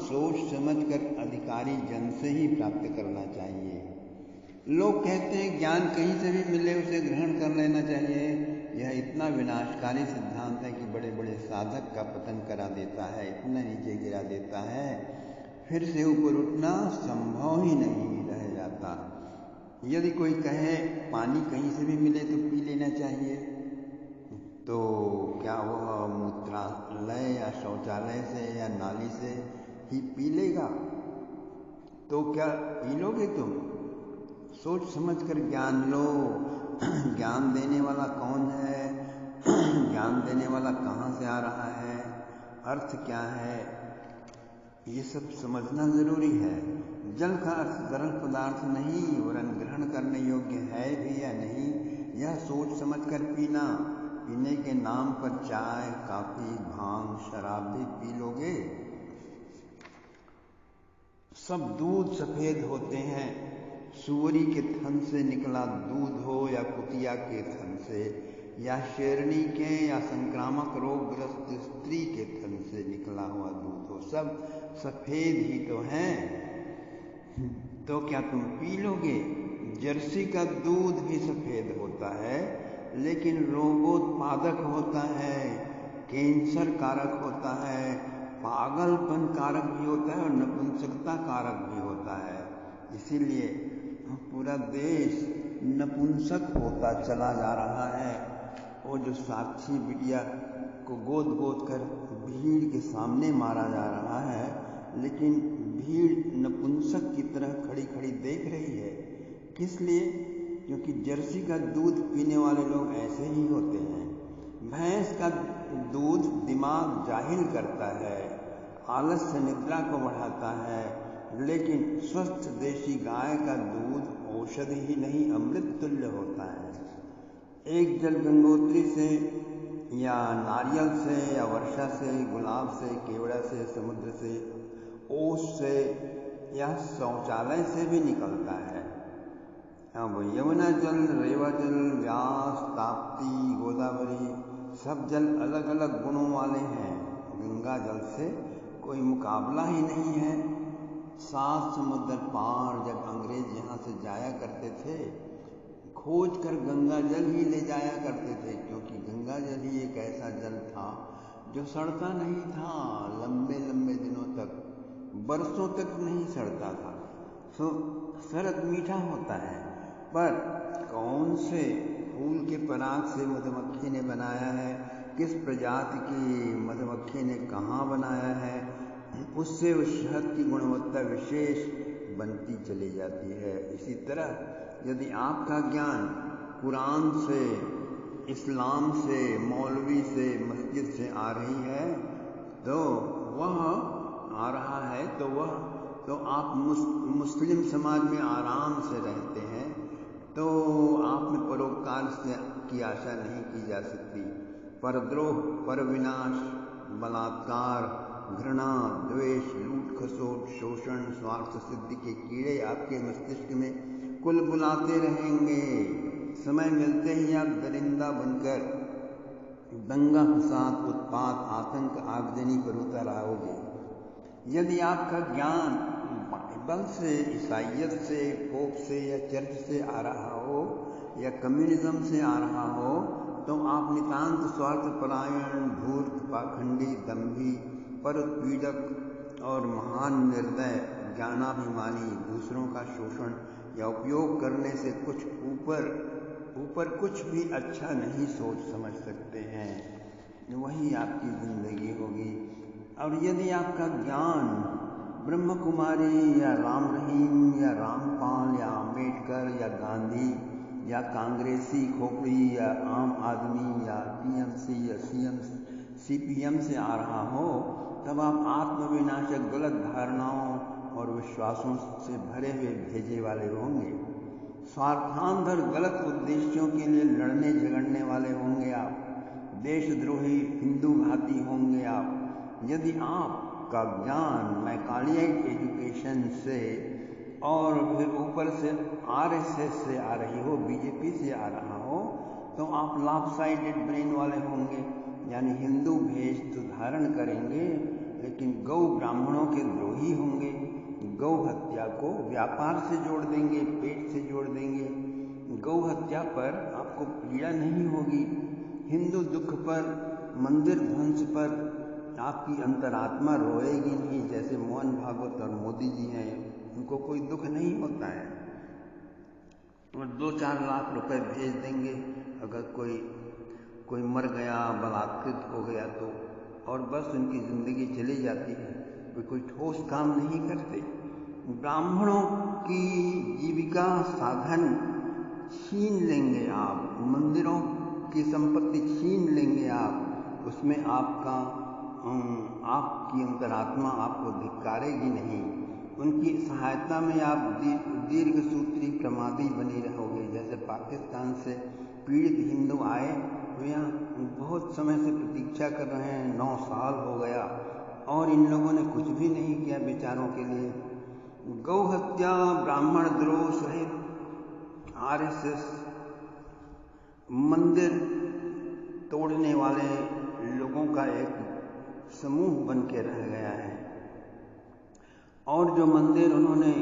सोच समझकर अधिकारी जन से ही प्राप्त करना चाहिए। लोग कहते हैं ज्ञान कहीं से भी मिले उसे ग्रहण कर लेना चाहिए। यह इतना विनाशकारी सिद्धांत है कि बड़े बड़े साधक का पतन करा देता है, इतना नीचे गिरा देता है, फिर से ऊपर उठना संभव ही नहीं रह जाता। यदि कोई कहे पानी कहीं से भी मिले तो पी लेना चाहिए, तो क्या वह मूत्रालय या शौचालय से या नाली से ही पी लेगा? तो क्या पी लोगे तुम? सोच समझकर ज्ञान लो। ज्ञान देने वाला कौन है? ज्ञान देने वाला कहाँ से आ रहा है? अर्थ क्या है? ये सब समझना जरूरी है। जल का अर्थ तरल पदार्थ नहीं, वरन ग्रहण करने योग्य है भी या नहीं, यह सोच समझकर पीना। पीने के नाम पर चाय, कॉफी, भांग, शराब भी पी लोगे? सब दूध सफेद होते हैं। सुअरी के थन से निकला दूध हो या कुतिया के थन से, या शेरनी के या संक्रामक रोगग्रस्त स्त्री के थन से निकला हुआ दूध हो, सब सफेद ही तो हैं। तो क्या तुम पी लोगे? जर्सी का दूध भी सफेद होता है, लेकिन रोगोत्पादक होता है, कैंसर कारक होता है, पागलपन कारक भी होता है और नपुंसकता कारक भी होता है। इसीलिए पूरा देश नपुंसक होता चला जा रहा है। वो जो साक्षी बिटिया को गोद गोद कर भीड़ के सामने मारा जा रहा है, लेकिन भीड़ नपुंसक की तरह खड़ी खड़ी देख रही है। किस लिए? क्योंकि जर्सी का दूध पीने वाले लोग ऐसे ही होते हैं। भैंस का दूध दिमाग जाहिल करता है, आलस्य निद्रा को बढ़ाता है, लेकिन स्वस्थ देशी गाय का दूध औषधि ही नहीं अमृत तुल्य होता है। एक जल गंगोत्री से या नारियल से या वर्षा से, गुलाब से, केवड़ा से, समुद्र से, ओस से या शौचालय से भी निकलता है। अब यमुना जल, रेवा जल, व्यास, ताप्ती, गोदावरी, सब जल अलग अलग गुणों वाले हैं। गंगा जल से कोई मुकाबला ही नहीं है। 7 समुद्र पार जब अंग्रेज यहाँ से जाया करते थे, खोज कर गंगा जल ही ले जाया करते थे, क्योंकि गंगा जल ही एक ऐसा जल था जो सड़ता नहीं था। लंबे लंबे दिनों तक, बरसों तक नहीं सड़ता था। तो शरद मीठा होता है, पर कौन से फूल के पराग से मधुमक्खी ने बनाया है, किस प्रजाति की मधुमक्खी ने कहाँ बनाया है, उससे उस शहद की गुणवत्ता विशेष बनती चली जाती है। इसी तरह यदि आपका ज्ञान कुरान से, इस्लाम से, मौलवी से, मस्जिद से आ रही है, तो वह आ रहा है तो आप मुस्लिम समाज में आराम से रहते हैं, तो आप में परोपकार की आशा नहीं की जा सकती। परद्रोह, परविनाश, बलात्कार, घृणा, द्वेष, लूट खसोट, शोषण, स्वार्थ सिद्धि के कीड़े आपके मस्तिष्क में कुल बुलाते रहेंगे। समय मिलते ही आप दरिंदा बनकर दंगा फसाद, उत्पात, आतंक, आगजनी पर उतर आओगे। यदि आपका ज्ञान बाइबल से, ईसाइयत से, पोप से या चर्च से आ रहा हो या कम्युनिज्म से आ रहा हो, तो आप नितांत स्वार्थपरायण, धूर्त, पाखंडी, दंभी, परपीड़क और महान निर्दय, ज्ञानाभिमानी, दूसरों का शोषण या उपयोग करने से कुछ ऊपर कुछ भी अच्छा नहीं सोच समझ सकते हैं। वही आपकी जिंदगी होगी। और यदि आपका ज्ञान ब्रह्म कुमारी या राम रहीम या रामपाल या अम्बेडकर या गांधी या कांग्रेसी खोपड़ी या आम आदमी या टीएमसी या सीपीएम से आ रहा हो, तब आप आत्मविनाशक गलत धारणाओं और विश्वासों से भरे हुए भेजे वाले होंगे। स्वार्थांधर गलत उद्देश्यों के लिए लड़ने झगड़ने वाले होंगे आप। देशद्रोही हिंदू घाती होंगे आप। यदि आपका ज्ञान मैकालियाइट एजुकेशन से और फिर ऊपर से आरएसएस से आ रही हो, बीजेपी से आ रहा हो, तो आप लॉपसाइडेड ब्रेन वाले होंगे, यानी हिंदू भेष तो धारण करेंगे, लेकिन गौ ब्राह्मणों के द्रोही होंगे, गौ हत्या को व्यापार से जोड़ देंगे, पेट से जोड़ देंगे। गौ हत्या पर आपको पीड़ा नहीं होगी, हिंदू दुख पर, मंदिर ध्वंस पर आपकी अंतरात्मा रोएगी नहीं। जैसे मोहन भागवत और मोदी जी हैं, उनको कोई दुख नहीं होता है, और 2-4 लाख रुपए भेज देंगे अगर कोई मर गया, बलात्कृत हो गया तो, और बस उनकी जिंदगी चली जाती है। वे कोई ठोस काम नहीं करते। ब्राह्मणों की जीविका साधन छीन लेंगे आप, मंदिरों की संपत्ति छीन लेंगे आप, उसमें आपकी अंतरात्मा आपको धिक्कारेगी नहीं। उनकी सहायता में आप दीर्घसूत्री प्रमादी बनी रहोगे। जैसे पाकिस्तान से पीड़ित हिंदू आए, तो यहाँ बहुत समय से प्रतीक्षा कर रहे हैं, 9 साल हो गया, और इन लोगों ने कुछ भी नहीं किया बेचारों के लिए। गौ हत्या, ब्राह्मण द्रोह सहित आरएसएस मंदिर तोड़ने वाले लोगों का एक समूह बन के रह गया है। और जो मंदिर उन्होंने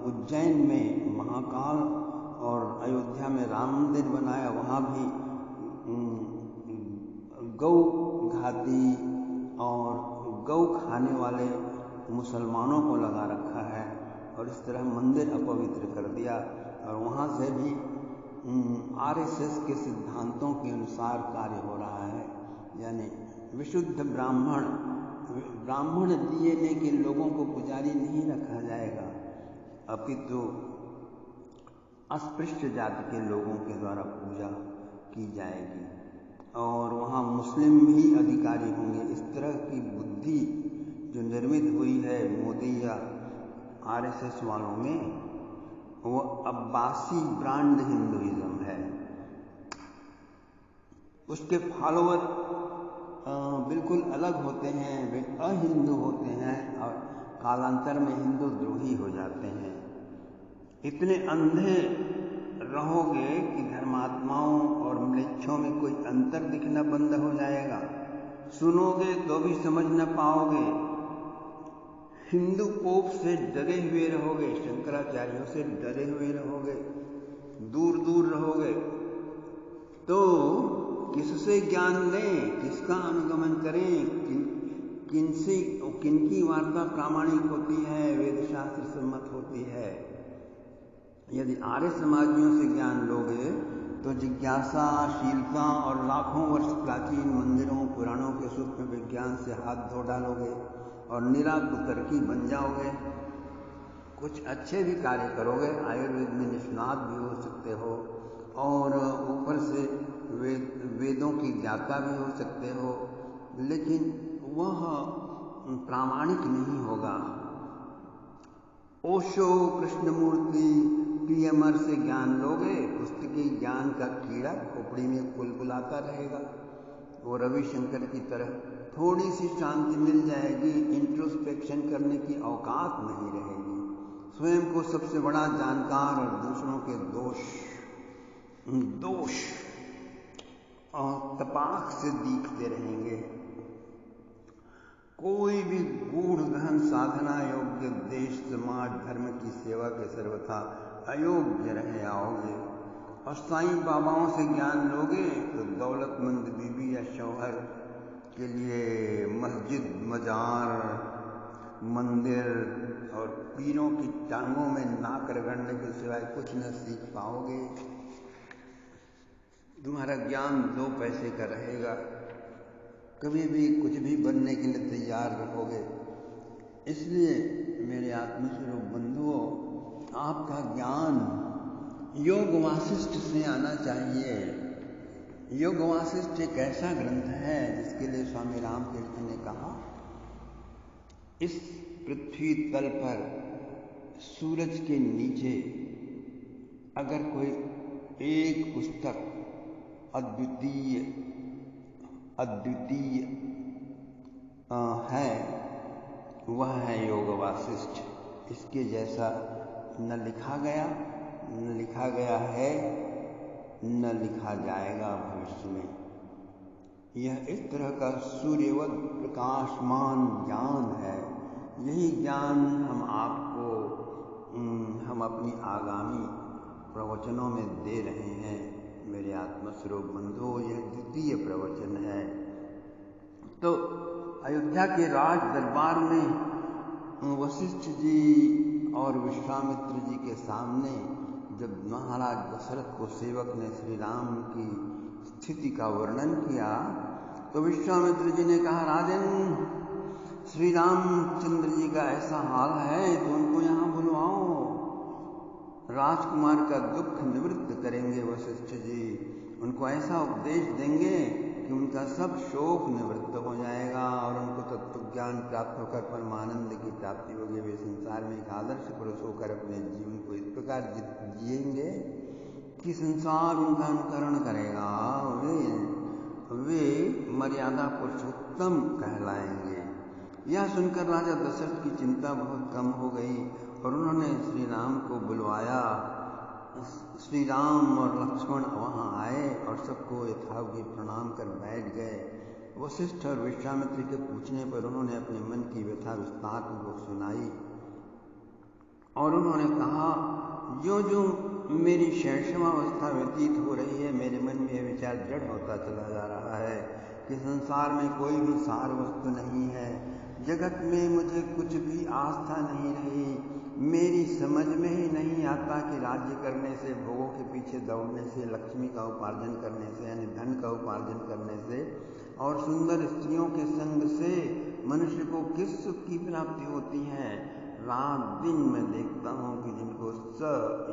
उज्जैन में महाकाल और अयोध्या में राम मंदिर बनाया, वहाँ भी गौ घाती और गौ खाने वाले मुसलमानों को लगा रखा है, और इस तरह मंदिर अपवित्र कर दिया। और वहाँ से भी आरएसएस के सिद्धांतों के अनुसार कार्य हो रहा है, यानी विशुद्ध ब्राह्मण डीएनए के लोगों को पुजारी नहीं रखा जाएगा, अपितु अस्पृश्य जाति के लोगों के द्वारा पूजा की जाएगी, और वहाँ मुस्लिम भी अधिकारी होंगे। इस तरह की बुद्धि जो निर्मित हुई है मोदी या आरएसएस वालों में, वो अब्बासी ब्रांड हिंदुइज्म है। उसके फॉलोअर बिल्कुल अलग होते हैं, वे अहिंदू होते हैं और कालांतर में हिंदू द्रोही हो जाते हैं। इतने अंधे रहोगे कि धर्मात्माओं और म्लेच्छों में कोई अंतर दिखना बंद हो जाएगा। सुनोगे तो भी समझ न पाओगे। हिंदू पोप से डरे हुए रहोगे, शंकराचार्यों से डरे हुए रहोगे, दूर दूर रहोगे। तो किससे ज्ञान लें, किसका अनुगमन करें, किनकी वार्ता प्रामाणिक होती है, वेद शास्त्र सम्मत होती है। यदि आर्य समाजियों से ज्ञान लोगे तो जिज्ञासा, शीलता और लाखों वर्ष प्राचीन मंदिरों पुराणों के सूक्ष्म विज्ञान से हाथ धो डालोगे और निराकुतर्की बन जाओगे। कुछ अच्छे भी कार्य करोगे, आयुर्वेद में निष्णात भी हो सकते हो, और ऊपर से वेदों की ज्ञाता भी हो सकते हो, लेकिन वह प्रामाणिक नहीं होगा। ओशो, कृष्णमूर्ति, पीएमआर से ज्ञान लोगे, पुस्तकी ज्ञान का कीड़ा खोपड़ी में कुलकुलाता रहेगा। वो रविशंकर की तरह थोड़ी सी शांति मिल जाएगी, इंट्रोस्पेक्शन करने की औकात नहीं रहेगी। स्वयं को सबसे बड़ा जानकार और दूसरों के दोष और तपाक से दिखते रहेंगे। कोई भी गूढ़ गहन साधना योग्य देश, समाज, धर्म की सेवा के सर्वथा अयोग्य रहे आओगे। और साईं बाबाओं से ज्ञान लोगे तो दौलतमंद बीबी या शौहर के लिए मस्जिद, मजार, मंदिर और पीरों की टांगों में नाक रगड़ने के सिवाय कुछ न सीख पाओगे। तुम्हारा ज्ञान 2 पैसे का रहेगा, कभी भी कुछ भी बनने के लिए तैयार रहोगे। इसलिए मेरे आत्मस्वरूप बंधुओं, आपका ज्ञान योग वासिष्ठ से आना चाहिए। योग वासिष्ठ एक ऐसा ग्रंथ है जिसके लिए स्वामी रामतीर्थ ने कहा, इस पृथ्वी तल पर सूरज के नीचे अगर कोई एक पुस्तक अद्वितीय है, वह है योग वासिष्ठ। इसके जैसा न लिखा गया है, न लिखा जाएगा भविष्य में। यह इस तरह का सूर्यवत प्रकाशमान ज्ञान है। यही ज्ञान हम अपनी आगामी प्रवचनों में दे रहे हैं। मेरे आत्मस्वरूप बंधुओं, यह द्वितीय प्रवचन है। तो अयोध्या के राज दरबार में वशिष्ठ जी और विश्वामित्र जी के सामने जब महाराज दशरथ को सेवक ने श्री राम की स्थिति का वर्णन किया तो विश्वामित्र जी ने कहा, राजन, श्री रामचंद्र जी का ऐसा हाल है तो उनको यहाँ बुलवाओ, राजकुमार का दुख निवृत्त करेंगे वशिष्ठ जी। उनको ऐसा उपदेश देंगे कि उनका सब शोक निवृत्त हो जाएगा और उनको तत्वज्ञान प्राप्त होकर परमानंद की प्राप्ति होगी। वे संसार में एक आदर्श पुरुष होकर अपने जीवन को इस प्रकार जिएंगे कि संसार उनका अनुकरण करेगा। वे मर्यादा पुरुषोत्तम कहलाएंगे। यह सुनकर राजा दशरथ की चिंता बहुत कम हो गई और उन्होंने श्री राम को बुलवाया। श्री राम और लक्ष्मण वहाँ आए और सबको यथावत प्रणाम कर बैठ गए। वशिष्ठ और विश्वामित्र के पूछने पर उन्होंने अपने मन की व्यथा विस्तार पूर्वक सुनाई और उन्होंने कहा, जो जो मेरी शैशवावस्था व्यतीत हो रही है, मेरे मन में यह विचार दृढ़ होता चला जा रहा है कि संसार में कोई भी सार वस्तु नहीं है। जगत में मुझे कुछ भी आस्था नहीं रही। मेरी समझ में ही नहीं आता कि राज्य करने से, भोगों के पीछे दौड़ने से, लक्ष्मी का उपार्जन करने से, यानी धन का उपार्जन करने से और सुंदर स्त्रियों के संग से मनुष्य को किस सुख की प्राप्ति होती है। रात दिन मैं देखता हूँ कि जिनको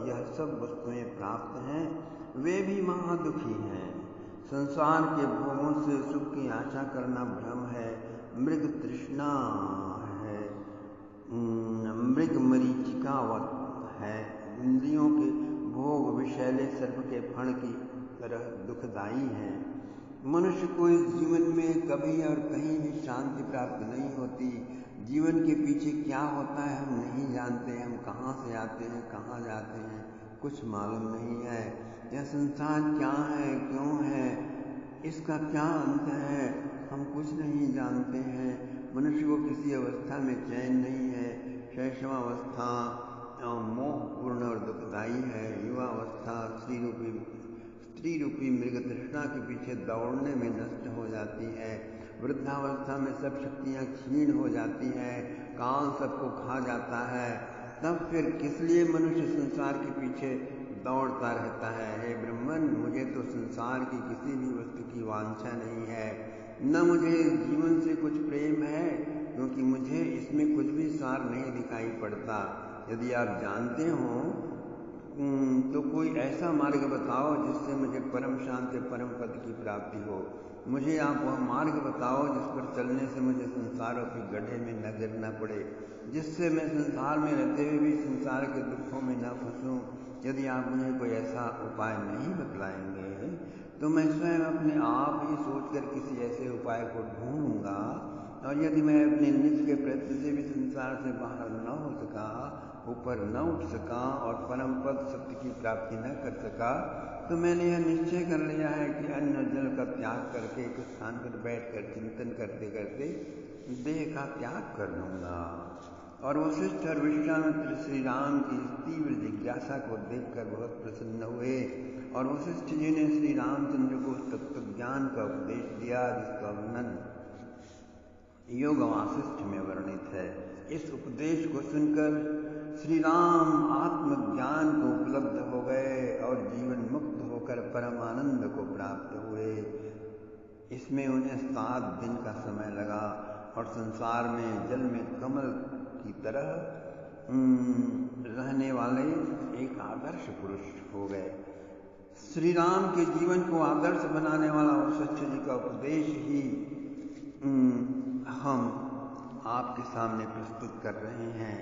यह सब वस्तुएं प्राप्त हैं वे भी महादुखी हैं। संसार के भोगों से सुख की आशा करना भ्रम है, मृग तृष्णा है, मृग मरीचिकावत है। इंद्रियों के भोग विषैले सर्प के फण की तरह दुखदायी हैं। मनुष्य को इस जीवन में कभी और कहीं भी शांति प्राप्त नहीं होती। जीवन के पीछे क्या होता है हम नहीं जानते। हम कहाँ से आते हैं, कहाँ जाते हैं, कुछ मालूम नहीं है। यह संसार क्या है, क्यों है, इसका क्या अंत है, हम कुछ नहीं जानते हैं। मनुष्य को किसी अवस्था में चैन नहीं है। शैशवावस्था मोहपूर्ण और दुखदायी है। युवावस्था स्त्री रूपी मृग तृष्णा के पीछे दौड़ने में नष्ट हो जाती है। वृद्धावस्था में सब शक्तियाँ क्षीण हो जाती हैं, काल सबको खा जाता है। तब फिर किस लिए मनुष्य संसार के पीछे दौड़ता रहता है। हे ब्रह्मन, मुझे तो संसार की किसी भी वस्तु की वांछा नहीं है, न मुझे जीवन से कुछ प्रेम है, क्योंकि मुझे इसमें कुछ भी सार नहीं दिखाई पड़ता। यदि आप जानते हो तो कोई ऐसा मार्ग बताओ जिससे मुझे परम शांति, परम पद की प्राप्ति हो। मुझे आप वह मार्ग बताओ जिस पर चलने से मुझे संसारों के गड्ढे में न गिरना पड़े, जिससे मैं संसार में रहते हुए भी संसार के दुखों में न फंसूं। यदि आप मुझे कोई ऐसा उपाय नहीं बतलाएंगे तो मैं स्वयं अपने आप ही सोचकर किसी ऐसे उपाय को ढूंढूंगा। और यदि मैं अपने निज के प्रयत्न से भी संसार से बाहर न हो सका, ऊपर न उठ सका और परम पद सत्य की प्राप्ति न कर सका, तो मैंने यह निश्चय कर लिया है कि अन्न जल का त्याग करके एक स्थान पर बैठकर चिंतन करते करते देह का त्याग कर लूँगा। और वशिष्ठ और विश्वामित्र श्री राम की तीव्र जिज्ञासा को देखकर बहुत प्रसन्न हुए और वशिष्ठ जी ने श्री रामचंद्र को तत्व ज्ञान का उपदेश दिया, जिसका वर्णन योग वासिष्ठ में वर्णित है। इस उपदेश को सुनकर श्री राम आत्मज्ञान को उपलब्ध हो गए और जीवन मुक्त होकर परमानंद को प्राप्त हुए। इसमें उन्हें 7 दिन का समय लगा और संसार में जल में कमल की तरह रहने वाले एक आदर्श पुरुष हो गए। श्री राम के जीवन को आदर्श बनाने वाला वशिष्ठ जी का उपदेश ही हम आपके सामने प्रस्तुत कर रहे हैं।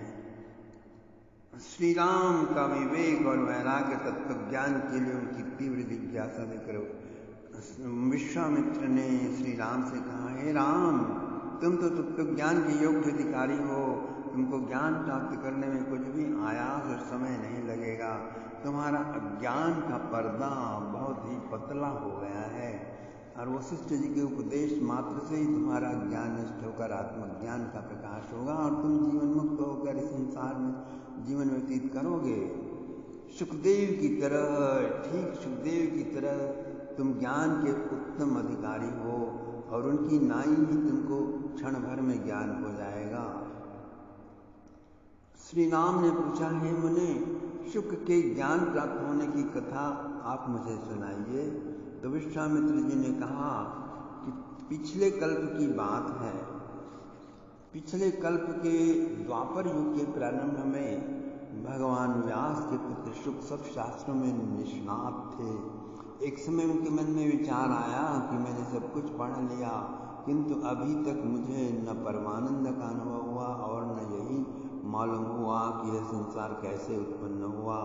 श्री राम का विवेक और वैराग्य तत्व ज्ञान के लिए उनकी तीव्र जिज्ञासा देखकर विश्वामित्र ने श्री राम से कहा, हे राम, तुम तो तत्व ज्ञान के योग्य अधिकारी हो, तुमको ज्ञान प्राप्त करने में कुछ भी आयास और समय नहीं लगेगा। तुम्हारा अज्ञान का पर्दा बहुत ही पतला हो गया है। और वशिष्ठ जी के उपदेश मात्र से ही तुम्हारा ज्ञान निष्ठ होकर आत्मज्ञान का प्रकाश होगा और तुम जीवन मुक्त होकर इस संसार में जीवन व्यतीत करोगे। सुखदेव की तरह, ठीक सुखदेव की तरह तुम ज्ञान के उत्तम अधिकारी हो और उनकी नाई ही तुमको क्षण भर में ज्ञान हो जाएगा। श्री राम ने पूछा, हे मुने, शुक के ज्ञान प्राप्त होने की कथा आप मुझे सुनाइए। तो विश्वामित्र जी ने कहा कि पिछले कल्प की बात है। पिछले कल्प के द्वापर युग के प्रारंभ में भगवान व्यास के पुत्र शुक सब शास्त्रों में निष्णात थे। एक समय उनके मन में विचार आया कि मैंने सब कुछ पढ़ लिया, किंतु अभी तक मुझे न परमानंद का अनुभव हुआ और न यही मालूम हुआ कि यह संसार कैसे उत्पन्न हुआ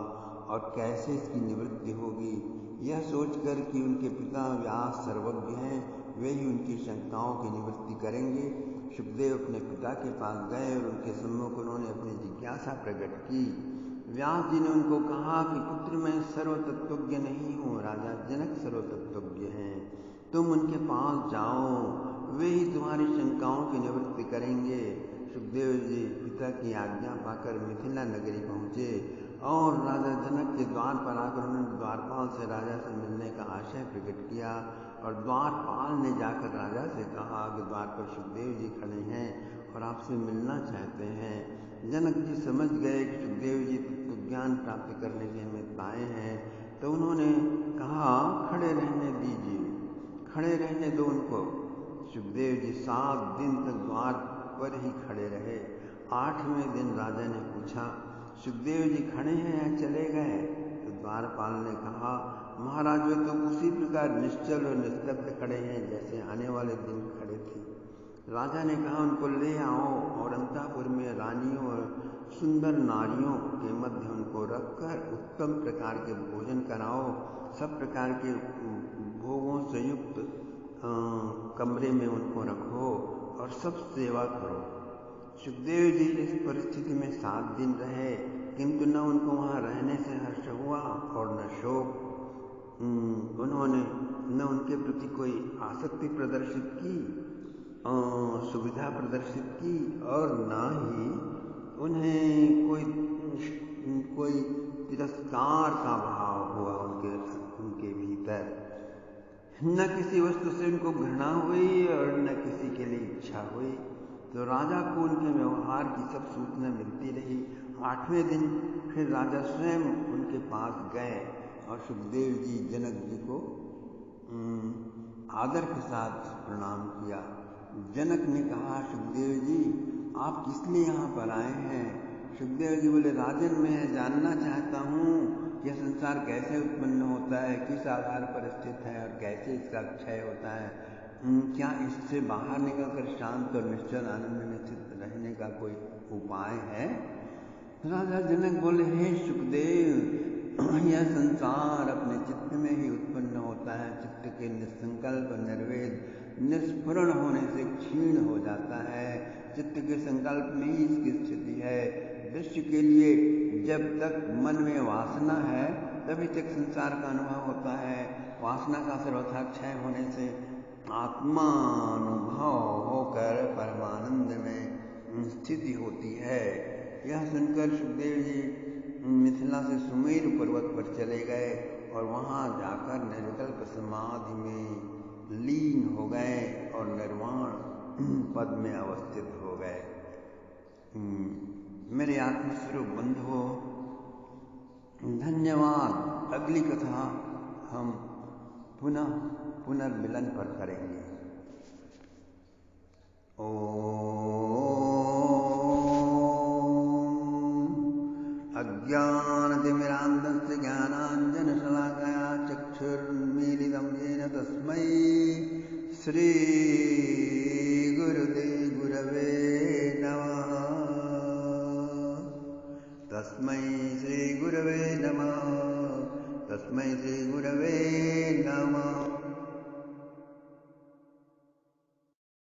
और कैसे इसकी निवृत्ति होगी। यह सोचकर कि उनके पिता व्यास सर्वज्ञ हैं, वे ही उनकी शंकाओं की निवृत्ति करेंगे, सुखदेव अपने पिता के पास गए और उनके सम्मुख उन्होंने अपनी जिज्ञासा प्रकट की। व्यास जी ने उनको कहा कि पुत्र, मैं सर्वतत्वज्ञ नहीं हूँ, राजा जनक सर्वतत्वज्ञ हैं। तुम उनके पास जाओ, वे ही तुम्हारी शंकाओं की निवृत्ति करेंगे। सुखदेव जी पिता की आज्ञा पाकर मिथिला नगरी पहुँचे और राजा जनक के द्वार पर आकर उन्होंने द्वारपाल से राजा से मिलने का आशय प्रकट किया और द्वारपाल ने जाकर राजा से कहा कि द्वार पर सुखदेव जी खड़े हैं और आपसे मिलना चाहते हैं। जनक जी समझ गए कि सुखदेव जी तो ज्ञान प्राप्त करने के निमित्त आए हैं, तो उन्होंने कहा, खड़े रहने दीजिए, खड़े रहने दो उनको। सुखदेव जी 7 दिन तक द्वार पर ही खड़े रहे। 8वें दिन राजा ने पूछा, सुखदेव जी खड़े हैं या चले गए? तो द्वारपाल ने कहा, महाराज वे तो उसी प्रकार निश्चल और निस्तब्ध खड़े हैं जैसे आने वाले दिन खड़े थे। राजा ने कहा, उनको ले आओ और अंतःपुर में रानियों और सुंदर नारियों के मध्य उनको रखकर उत्तम प्रकार के भोजन कराओ। सब प्रकार के भोगों से युक्त कमरे में उनको रखो और सब सेवा करो। सुखदेव जी इस परिस्थिति में 7 दिन रहे, किंतु न उनको वहाँ रहने से हर्ष हुआ और न शोक। उन्होंने न उनके प्रति कोई आसक्ति प्रदर्शित की, सुविधा प्रदर्शित की और न ही उन्हें कोई तिरस्कार का भाव हुआ उनके भीतर। न किसी वस्तु से उनको घृणा हुई और न किसी के लिए इच्छा हुई। तो राजा को उनके व्यवहार की सब सूचना मिलती रही। 8वें दिन फिर राजा स्वयं उनके पास गए और सुखदेव जी जनक जी को आदर के साथ प्रणाम किया। जनक ने कहा, सुखदेव जी आप किस लिए यहाँ पर आए हैं? सुखदेव जी बोले, राजन मैं जानना चाहता हूँ कि यह संसार कैसे उत्पन्न होता है, किस आधार पर स्थित है और कैसे इसका क्षय होता है। क्या इससे बाहर निकलकर शांत और निश्चल आनंद में स्थित रहने का कोई उपाय है? राजा जनक बोले, हे सुखदेव, यह संसार अपने चित्त में ही उत्पन्न होता है। चित्त के निसंकल्प निर्वेद निस्फुरण होने से क्षीण हो जाता है। चित्त के संकल्प में ही इसकी स्थिति है। दृश्य के लिए जब तक मन में वासना है तभी तक संसार का अनुभव होता है। वासना का सर्वथा क्षय होने से आत्मानुभव होकर परमानंद में स्थिति होती है। यह सुनकर सुखदेव जी मिथिला से सुमेरु पर्वत पर चले गए और वहाँ जाकर निर्विकल्प समाधि में लीन हो गए और निर्वाण पद में अवस्थित हो गए। मेरे आत्मस्वरूप बंधुओं, धन्यवाद। अगली कथा हम पुनर्मिलन पर करेंगे। अज्ञानतिमिरान्धस्य ज्ञानाञ्जनशलाकया चक्षुर्मीलितं येन तस्मै श्रीगुरवे नमः। तस्मै श्रीगुरवे नमः। तस्मै श्रीगुरवे